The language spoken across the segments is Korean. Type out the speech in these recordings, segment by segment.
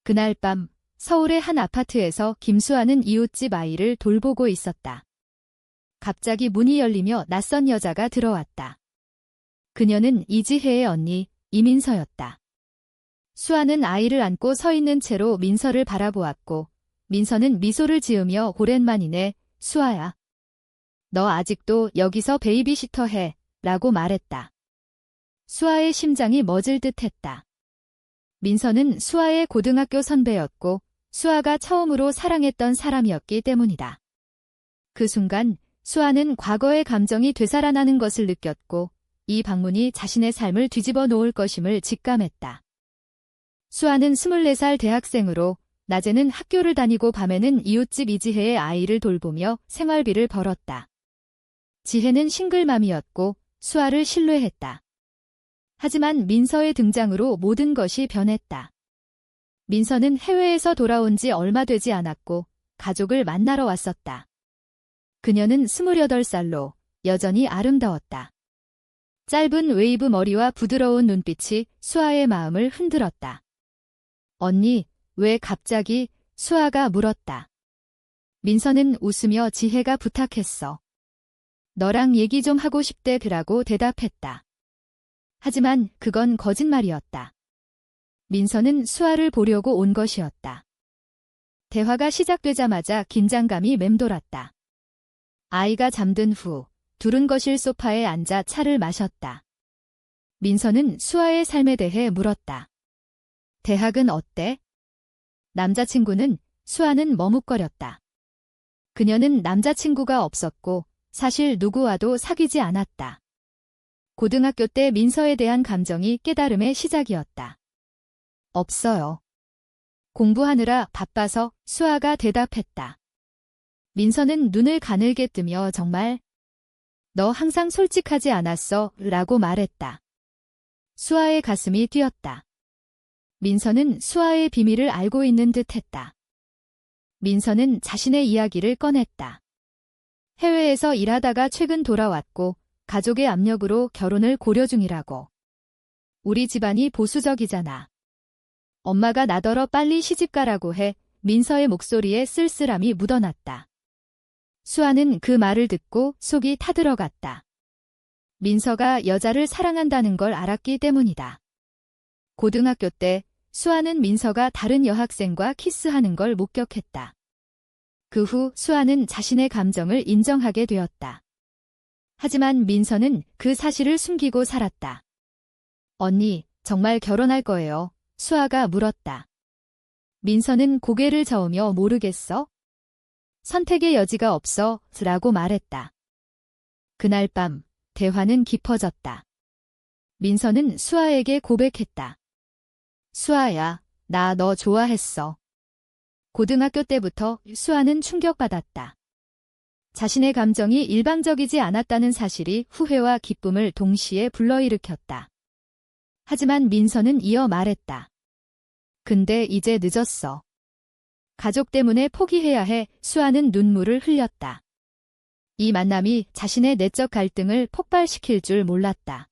그날 밤 서울의 한 아파트에서 김수아는 이웃집 아이를 돌보고 있었다. 갑자기 문이 열리며 낯선 여자가 들어왔다. 그녀는 이지혜의 언니 이민서였다. 수아는 아이를 안고 서 있는 채로 민서를 바라보았고 민서는 미소를 지으며 오랜만이네, 수아야. 너 아직도 여기서 베이비시터 해, 라고 말했다. 수아의 심장이 멎을 듯했다. 민서는 수아의 고등학교 선배였고 수아가 처음으로 사랑했던 사람이었기 때문이다. 그 순간 수아는 과거의 감정이 되살아나는 것을 느꼈고 이 방문이 자신의 삶을 뒤집어 놓을 것임을 직감했다. 수아는 24살 대학생으로 낮에는 학교를 다니고 밤에는 이웃집 이지혜의 아이를 돌보며 생활비를 벌었다. 지혜는 싱글맘이었고 수아를 신뢰했다. 하지만 민서의 등장으로 모든 것이 변했다. 민서는 해외에서 돌아온 지 얼마 되지 않았고 가족을 만나러 왔었다. 그녀는 28살로 여전히 아름다웠다. 짧은 웨이브 머리와 부드러운 눈빛이 수아의 마음을 흔들었다. 언니, 왜 갑자기? 수아가 물었다. 민서는 웃으며 지혜가 부탁했어. 너랑 얘기 좀 하고 싶대 라고 대답했다. 하지만 그건 거짓말이었다. 민서는 수아를 보려고 온 것이었다. 대화가 시작되자마자 긴장감이 맴돌았다. 아이가 잠든 후 둘은 거실 소파에 앉아 차를 마셨다. 민서는 수아의 삶에 대해 물었다. 대학은 어때? 남자친구는 수아는 머뭇거렸다. 그녀는 남자친구가 없었고 사실 누구와도 사귀지 않았다. 고등학교 때 민서에 대한 감정이 깨달음의 시작이었다. 없어요. 공부하느라 바빠서 수아가 대답했다. 민서는 눈을 가늘게 뜨며 정말? 너 항상 솔직하지 않았어? 라고 말했다. 수아의 가슴이 뛰었다. 민서는 수아의 비밀을 알고 있는 듯 했다. 민서는 자신의 이야기를 꺼냈다. 해외에서 일하다가 최근 돌아왔고 가족의 압력으로 결혼을 고려 중이라고. 우리 집안이 보수적이잖아. 엄마가 나더러 빨리 시집가라고 해. 민서의 목소리에 쓸쓸함이 묻어났다. 수아는 그 말을 듣고 속이 타들어갔다. 민서가 여자를 사랑한다는 걸 알았기 때문이다. 고등학교 때 수아는 민서가 다른 여학생과 키스하는 걸 목격했다. 그 후 수아는 자신의 감정을 인정하게 되었다. 하지만 민서는 그 사실을 숨기고 살았다. 언니, 정말 결혼할 거예요? 수아가 물었다. 민서는 고개를 저으며 모르겠어? 선택의 여지가 없어, 라고 말했다. 그날 밤, 대화는 깊어졌다. 민서는 수아에게 고백했다. 수아야, 나 너 좋아했어. 고등학교 때부터 수아는 충격받았다. 자신의 감정이 일방적이지 않았다는 사실이 후회와 기쁨을 동시에 불러일으켰다. 하지만 민서는 이어 말했다. 근데 이제 늦었어. 가족 때문에 포기해야 해. 수아는 눈물을 흘렸다. 이 만남이 자신의 내적 갈등을 폭발시킬 줄 몰랐다.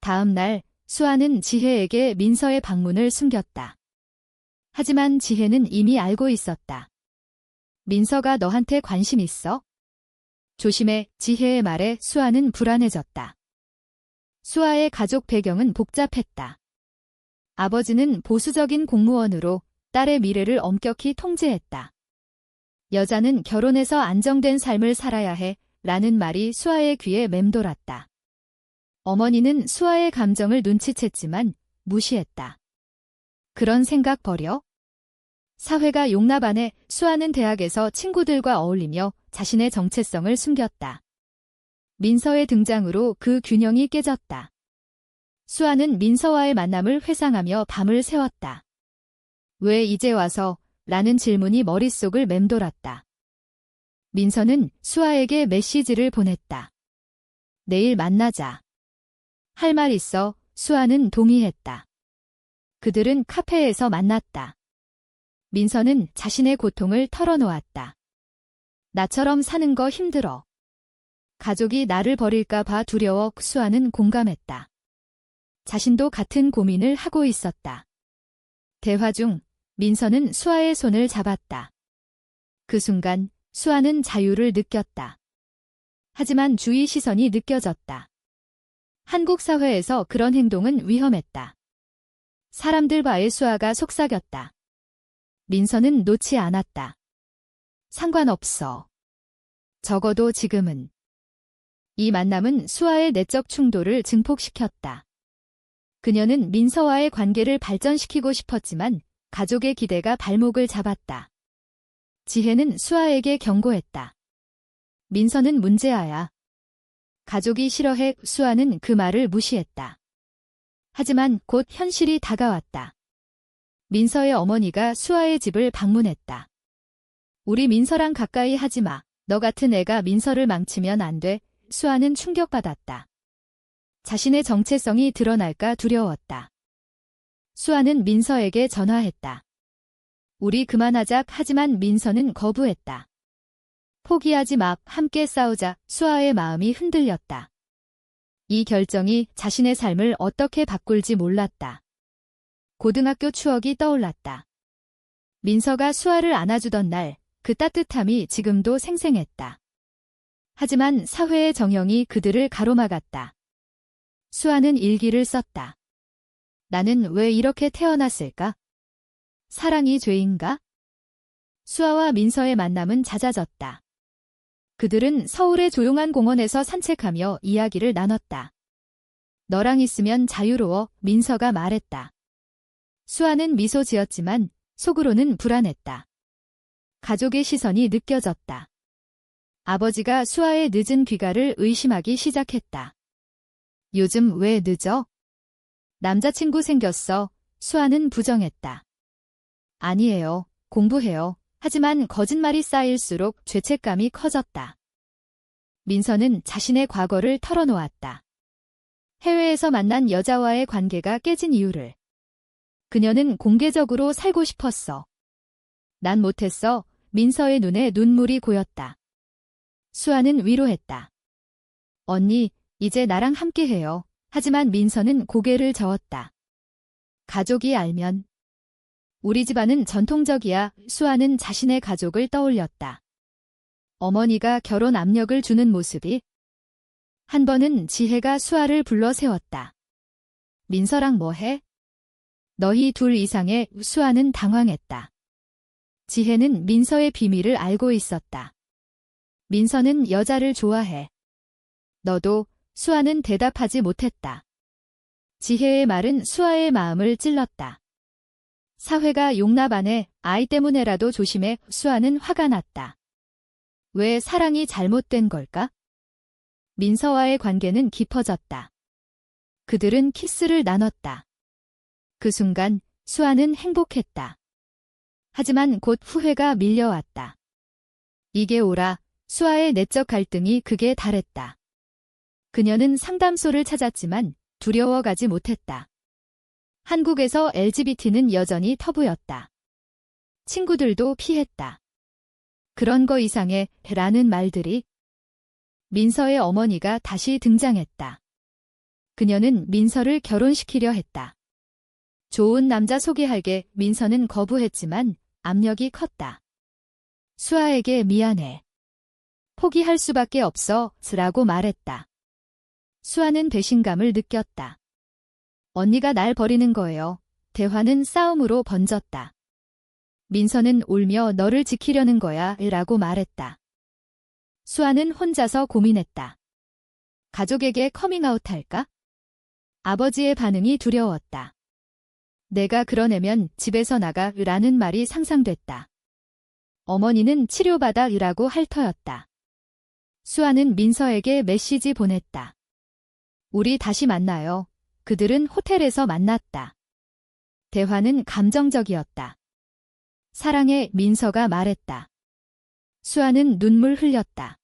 다음 날 수아는 지혜에게 민서의 방문을 숨겼다. 하지만 지혜는 이미 알고 있었다. 민서가 너한테 관심 있어? 조심해. 지혜의 말에 수아는 불안해졌다. 수아의 가족 배경은 복잡했다. 아버지는 보수적인 공무원으로 딸의 미래를 엄격히 통제했다. 여자는 결혼해서 안정된 삶을 살아야 해 라는 말이 수아의 귀에 맴돌았다. 어머니는 수아의 감정을 눈치챘지만 무시했다. 그런 생각 버려? 사회가 용납 안 해. 수아는 대학에서 친구들과 어울리며 자신의 정체성을 숨겼다. 민서의 등장으로 그 균형이 깨졌다. 수아는 민서와의 만남을 회상하며 밤을 새웠다. 왜 이제 와서? 라는 질문이 머릿속을 맴돌았다. 민서는 수아에게 메시지를 보냈다. 내일 만나자. 할 말 있어. 수아는 동의했다. 그들은 카페에서 만났다. 민서는 자신의 고통을 털어놓았다. 나처럼 사는 거 힘들어. 가족이 나를 버릴까 봐 두려워. 수아는 공감했다. 자신도 같은 고민을 하고 있었다. 대화 중 민서는 수아의 손을 잡았다. 그 순간 수아는 자유를 느꼈다. 하지만 주위 시선이 느껴졌다. 한국 사회에서 그런 행동은 위험했다. 사람들과의 수아가 속삭였다. 민서는 놓지 않았다. 상관없어. 적어도 지금은. 이 만남은 수아의 내적 충돌을 증폭시켰다. 그녀는 민서와의 관계를 발전시키고 싶었지만 가족의 기대가 발목을 잡았다. 지혜는 수아에게 경고했다. 민서는 문제아야. 가족이 싫어해. 수아는 그 말을 무시했다. 하지만 곧 현실이 다가왔다. 민서의 어머니가 수아의 집을 방문했다. 우리 민서랑 가까이 하지 마. 너 같은 애가 민서를 망치면 안 돼. 수아는 충격받았다. 자신의 정체성이 드러날까 두려웠다. 수아는 민서에게 전화했다. 우리 그만하자. 하지만 민서는 거부했다. 포기하지 마. 함께 싸우자. 수아의 마음이 흔들렸다. 이 결정이 자신의 삶을 어떻게 바꿀지 몰랐다. 고등학교 추억이 떠올랐다. 민서가 수아를 안아주던 날, 그 따뜻함이 지금도 생생했다. 하지만 사회의 정형이 그들을 가로막았다. 수아는 일기를 썼다. 나는 왜 이렇게 태어났을까? 사랑이 죄인가? 수아와 민서의 만남은 잦아졌다. 그들은 서울의 조용한 공원에서 산책하며 이야기를 나눴다. 너랑 있으면 자유로워. 민서가 말했다. 수아는 미소 지었지만 속으로는 불안했다. 가족의 시선이 느껴졌다. 아버지가 수아의 늦은 귀가를 의심하기 시작했다. 요즘 왜 늦어? 남자친구 생겼어. 수아는 부정했다. 아니에요. 공부해요. 하지만 거짓말이 쌓일수록 죄책감이 커졌다. 민서는 자신의 과거를 털어놓았다. 해외에서 만난 여자와의 관계가 깨진 이유를. 그녀는 공개적으로 살고 싶었어. 난 못했어. 민서의 눈에 눈물이 고였다. 수아는 위로했다. 언니, 이제 나랑 함께해요. 하지만 민서는 고개를 저었다. 가족이 알면. 우리 집안은 전통적이야. 수아는 자신의 가족을 떠올렸다. 어머니가 결혼 압력을 주는 모습이. 한 번은 지혜가 수아를 불러 세웠다. 민서랑 뭐 해? 너희 둘 이상해. 수아는 당황했다. 지혜는 민서의 비밀을 알고 있었다. 민서는 여자를 좋아해. 너도. 수아는 대답하지 못했다. 지혜의 말은 수아의 마음을 찔렀다. 사회가 용납 안 해. 아이 때문에라도 조심해. 수아는 화가 났다. 왜 사랑이 잘못된 걸까? 민서와의 관계는 깊어졌다. 그들은 키스를 나눴다. 그 순간 수아는 행복했다. 하지만 곧 후회가 밀려왔다. 이게 오라. 수아의 내적 갈등이 극에 달했다. 그녀는 상담소를 찾았지만 두려워가지 못했다. 한국에서 LGBT는 여전히 터부였다. 친구들도 피했다. 그런 거 이상해. 라는 말들이. 민서의 어머니가 다시 등장했다. 그녀는 민서를 결혼시키려 했다. 좋은 남자 소개할게. 민서는 거부했지만 압력이 컸다. 수아에게 미안해. 포기할 수밖에 없어. 라고 말했다. 수아는 배신감을 느꼈다. 언니가 날 버리는 거예요. 대화는 싸움으로 번졌다. 민서는 울며 너를 지키려는 거야. 라고 말했다. 수아는 혼자서 고민했다. 가족에게 커밍아웃 할까? 아버지의 반응이 두려웠다. 내가 그러내면 집에서 나가. 라는 말이 상상됐다. 어머니는 치료받아. 라고 핥어였다. 수아는 민서에게 메시지 보냈다. 우리 다시 만나요. 그들은 호텔에서 만났다. 대화는 감정적이었다. 사랑해. 민서가 말했다. 수아는 눈물 흘렸다.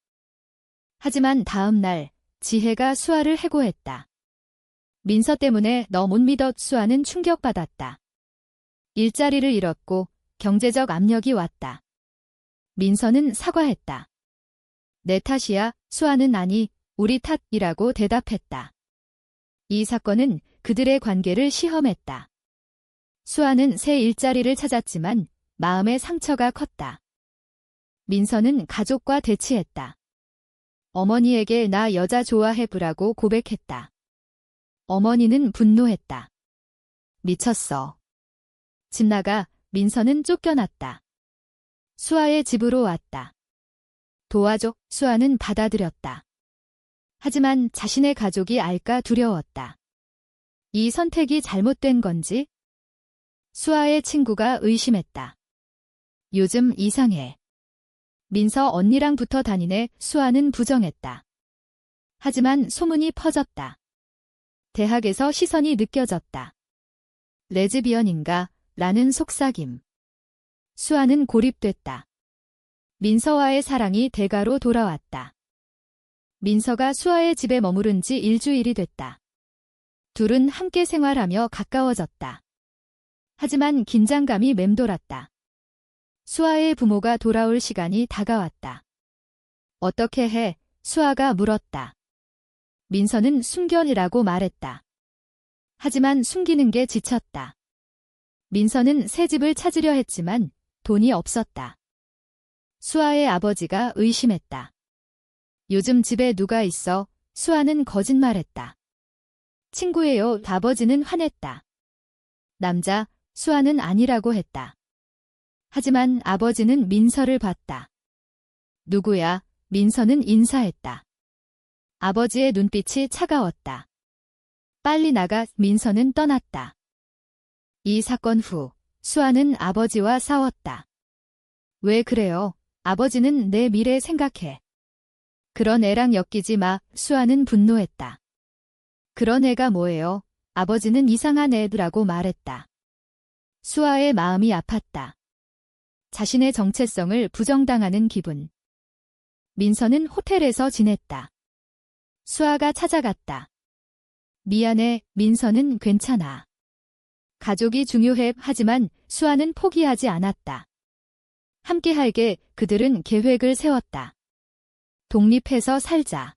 하지만 다음 날 지혜가 수아를 해고했다. 민서 때문에 너 못 믿어. 수아는 충격받았다. 일자리를 잃었고 경제적 압력이 왔다. 민서는 사과했다. 내 탓이야. 수아는 아니, 우리 탓이라고 대답했다. 이 사건은 그들의 관계를 시험했다. 수아는 새 일자리를 찾았지만 마음의 상처가 컸다. 민서는 가족과 대치했다. 어머니에게 나 여자 좋아해보라고 고백했다. 어머니는 분노했다. 미쳤어. 집 나가. 민서는 쫓겨났다. 수아의 집으로 왔다. 도와줘. 수아는 받아들였다. 하지만 자신의 가족이 알까 두려웠다. 이 선택이 잘못된 건지? 수아의 친구가 의심했다. 요즘 이상해. 민서 언니랑 붙어 다니네. 수아는 부정했다. 하지만 소문이 퍼졌다. 대학에서 시선이 느껴졌다. 레즈비언인가? 라는 속삭임. 수아는 고립됐다. 민서와의 사랑이 대가로 돌아왔다. 민서가 수아의 집에 머무른 지 일주일이 됐다. 둘은 함께 생활하며 가까워졌다. 하지만 긴장감이 맴돌았다. 수아의 부모가 돌아올 시간이 다가왔다. 어떻게 해? 수아가 물었다. 민서는 숨겨내라고 말했다. 하지만 숨기는 게 지쳤다. 민서는 새 집을 찾으려 했지만 돈이 없었다. 수아의 아버지가 의심했다. 요즘 집에 누가 있어? 수아는 거짓말했다. 친구예요. 아버지는 화냈다. 남자, 수아는 아니라고 했다. 하지만 아버지는 민서를 봤다. 누구야? 민서는 인사했다. 아버지의 눈빛이 차가웠다. 빨리 나가. 민서는 떠났다. 이 사건 후 수아는 아버지와 싸웠다. 왜 그래요? 아버지는 내 미래 생각해. 그런 애랑 엮이지 마. 수아는 분노했다. 그런 애가 뭐예요? 아버지는 이상한 애라고 말했다. 수아의 마음이 아팠다. 자신의 정체성을 부정당하는 기분. 민서는 호텔에서 지냈다. 수아가 찾아갔다. 미안해. 민서는 괜찮아. 가족이 중요해. 하지만 수아는 포기하지 않았다. 함께하게 그들은 계획을 세웠다. 독립해서 살자.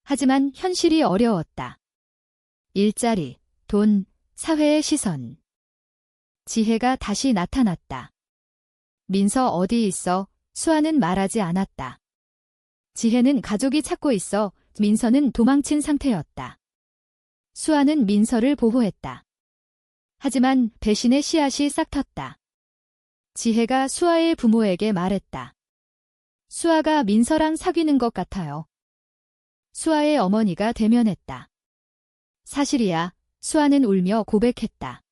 하지만 현실이 어려웠다. 일자리, 돈, 사회의 시선. 지혜가 다시 나타났다. 민서 어디 있어? 수아는 말하지 않았다. 지혜는 가족이 찾고 있어. 민서는 도망친 상태였다. 수아는 민서를 보호했다. 하지만 배신의 씨앗이 싹 텄다. 지혜가 수아의 부모에게 말했다. 수아가 민서랑 사귀는 것 같아요. 수아의 어머니가 대면했다. 사실이야. 수아는 울며 고백했다.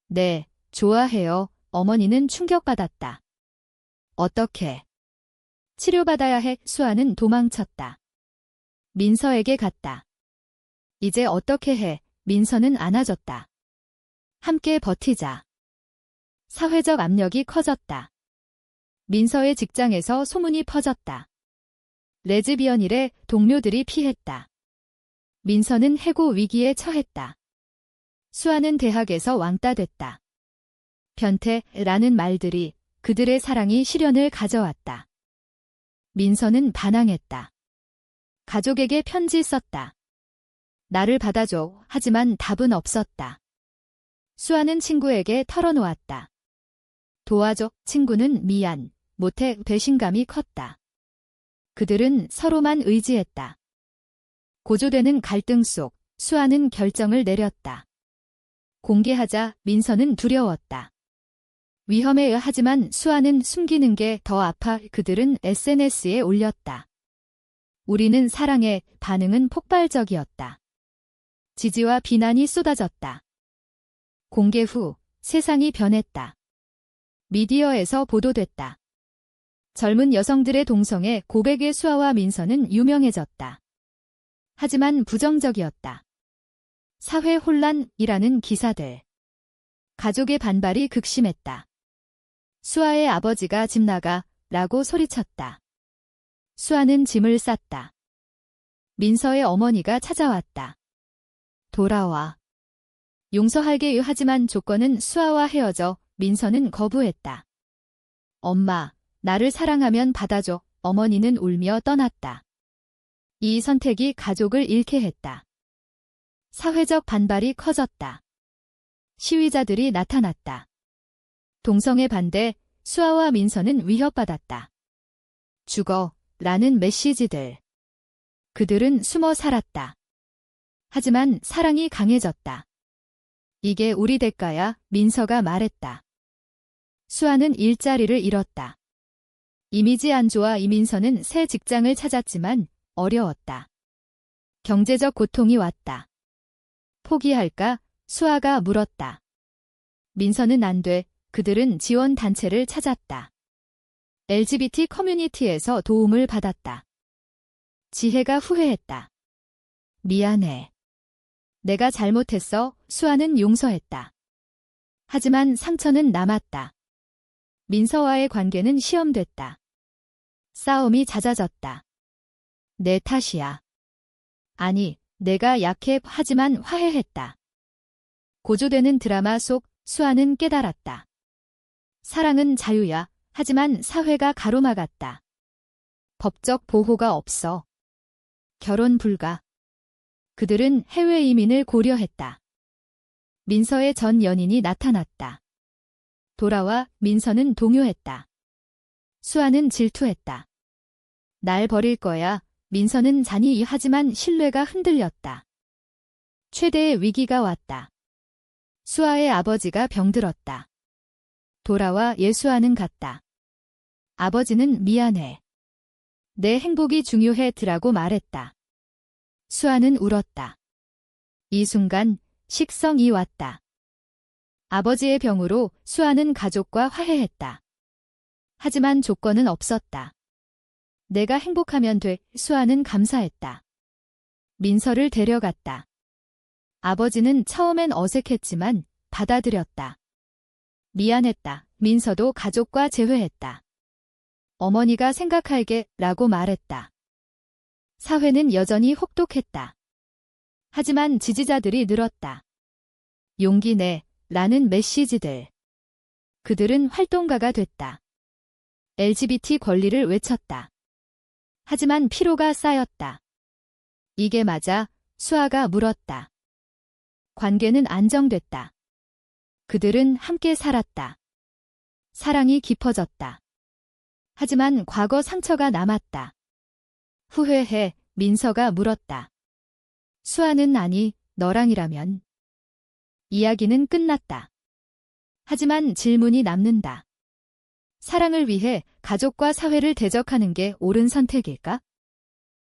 네, 좋아해요. 어머니는 충격받았다. 어떻게? 치료받아야 해. 수아는 도망쳤다. 민서에게 갔다. 이제 어떻게 해? 민서는 안아줬다. 함께 버티자. 사회적 압력이 커졌다. 민서의 직장에서 소문이 퍼졌다. 레즈비언이래. 동료들이 피했다. 민서는 해고 위기에 처했다. 수아는 대학에서 왕따 됐다. 변태라는 말들이 그들의 사랑이 시련을 가져왔다. 민서는 반항했다. 가족에게 편지 썼다. 나를 받아줘. 하지만 답은 없었다. 수아는 친구에게 털어놓았다. 도와줘. 친구는 미안, 못해. 배신감이 컸다. 그들은 서로만 의지했다. 고조되는 갈등 속 수아는 결정을 내렸다. 공개하자. 민서는 두려웠다. 위험해. 하지만 수아는 숨기는 게 더 아파. 그들은 SNS에 올렸다. 우리는 사랑해. 반응은 폭발적이었다. 지지와 비난이 쏟아졌다. 공개 후 세상이 변했다. 미디어에서 보도됐다. 젊은 여성들의 동성애 고백의 수아와 민서는 유명해졌다. 하지만 부정적이었다. 사회 혼란이라는 기사들. 가족의 반발이 극심했다. 수아의 아버지가 집 나가 라고 소리쳤다. 수아는 짐을 쌌다. 민서의 어머니가 찾아왔다. 돌아와. 용서할게. 하지만 조건은 수아와 헤어져. 민서는 거부했다. 엄마, 나를 사랑하면 받아줘. 어머니는 울며 떠났다. 이 선택이 가족을 잃게 했다. 사회적 반발이 커졌다. 시위자들이 나타났다. 동성애 반대, 수아와 민서는 위협받았다. 죽어, 라는 메시지들. 그들은 숨어 살았다. 하지만 사랑이 강해졌다. 이게 우리 대가야, 민서가 말했다. 수아는 일자리를 잃었다. 이미지 안 좋아 이민서는 새 직장을 찾았지만 어려웠다. 경제적 고통이 왔다. 포기할까? 수아가 물었다. 민서는 안 돼. 그들은 지원 단체를 찾았다. LGBT 커뮤니티에서 도움을 받았다. 지혜가 후회했다. 미안해. 내가 잘못했어. 수아는 용서했다. 하지만 상처는 남았다. 민서와의 관계는 시험됐다. 싸움이 잦아졌다. 내 탓이야. 아니, 내가 약해. 하지만 화해했다. 고조되는 드라마 속 수아는 깨달았다. 사랑은 자유야. 하지만 사회가 가로막았다. 법적 보호가 없어. 결혼 불가. 그들은 해외 이민을 고려했다. 민서의 전 연인이 나타났다. 돌아와 민서는 동요했다. 수아는 질투했다. 날 버릴 거야. 민서는 잔인하지만 신뢰가 흔들렸다. 최대의 위기가 왔다. 수아의 아버지가 병들었다. 돌아와 예수와는 갔다. 아버지는 미안해. 내 행복이 중요해 드라고 말했다. 수아는 울었다. 이 순간 식성이 왔다. 아버지의 병으로 수아는 가족과 화해했다. 하지만 조건은 없었다. 내가 행복하면 돼. 수아는 감사했다. 민서를 데려갔다. 아버지는 처음엔 어색했지만 받아들였다. 미안했다. 민서도 가족과 재회했다. 어머니가 생각할게 라고 말했다. 사회는 여전히 혹독했다. 하지만 지지자들이 늘었다. 용기 내 라는 메시지들. 그들은 활동가가 됐다. LGBT 권리를 외쳤다. 하지만 피로가 쌓였다. 이게 맞아? 수아가 물었다. 관계는 안정됐다. 그들은 함께 살았다. 사랑이 깊어졌다. 하지만 과거 상처가 남았다. 후회해, 민서가 물었다. 수아는 아니, 너랑이라면. 이야기는 끝났다. 하지만 질문이 남는다. 사랑을 위해 가족과 사회를 대적하는 게 옳은 선택일까?